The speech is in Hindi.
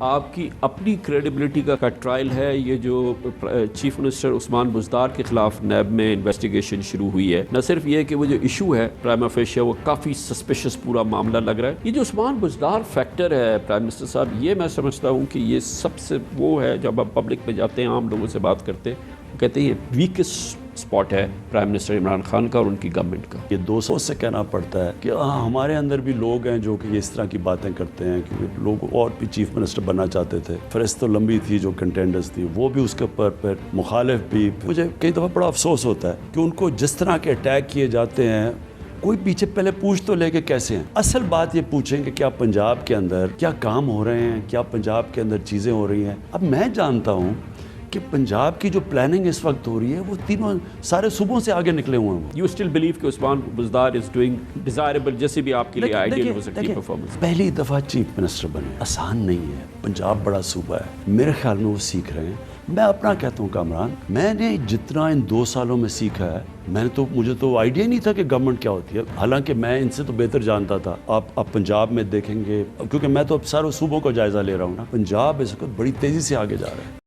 आपकी अपनी क्रेडिबिलिटी का ट्रायल है ये जो चीफ मिनिस्टर उस्मान बुज़दार के खिलाफ नैब में इन्वेस्टिगेशन शुरू हुई है। न सिर्फ ये कि वो जो इशू है प्राइमा फेशिया वो काफ़ी सस्पिशियस पूरा मामला लग रहा है। ये जो उस्मान बुज़दार फैक्टर है प्राइम मिनिस्टर साहब, ये मैं समझता हूँ कि ये सबसे वो है, जब आप पब्लिक में जाते हैं आम लोगों से बात करते हैं कहते हैं ये वीकेस्ट स्पॉट है प्राइम मिनिस्टर इमरान खान का और उनकी गवर्नमेंट का। ये 200 से कहना पड़ता है कि हाँ हमारे अंदर भी लोग हैं जो कि इस तरह की बातें करते हैं कि लोग और भी चीफ मिनिस्टर बनना चाहते थे। फहरिस्त तो लंबी थी जो कंटेंडर्स थी, वो भी उसके ऊपर फिर मुखालिफ भी। मुझे कई दफ़ा बड़ा अफसोस होता है कि उनको जिस तरह के अटैक किए जाते हैं कोई पीछे पहले पूछ तो लेके कैसे हैं। असल बात ये पूछें कि क्या पंजाब के अंदर क्या काम हो रहे हैं, क्या पंजाब के अंदर चीज़ें हो रही हैं। अब मैं जानता हूँ कि पंजाब की जो प्लानिंग इस वक्त हो रही है वो तीनों सारे सूबों से आगे निकले हुए हैं। यू स्टिल बिलीव कि Usman Buzdar is doing desirable, जैसे भी आपके लिए आइडियल हो सकती है परफॉर्मेंस। पहली दफ़ा चीफ मिनिस्टर बने, आसान नहीं है। पंजाब बड़ा सूबा है, मेरे ख्याल में वो सीख रहे हैं। मैं अपना कहता हूँ कामरान, मैंने जितना इन 2 सालों में सीखा है मुझे तो आइडिया नहीं था कि गवर्नमेंट क्या होती है। हालांकि मैं इनसे तो बेहतर जानता था। आप पंजाब में देखेंगे, क्योंकि मैं तो अब सारे सूबों का जायजा ले रहा हूँ ना, पंजाब इस वक्त बड़ी तेज़ी से आगे जा रहा है।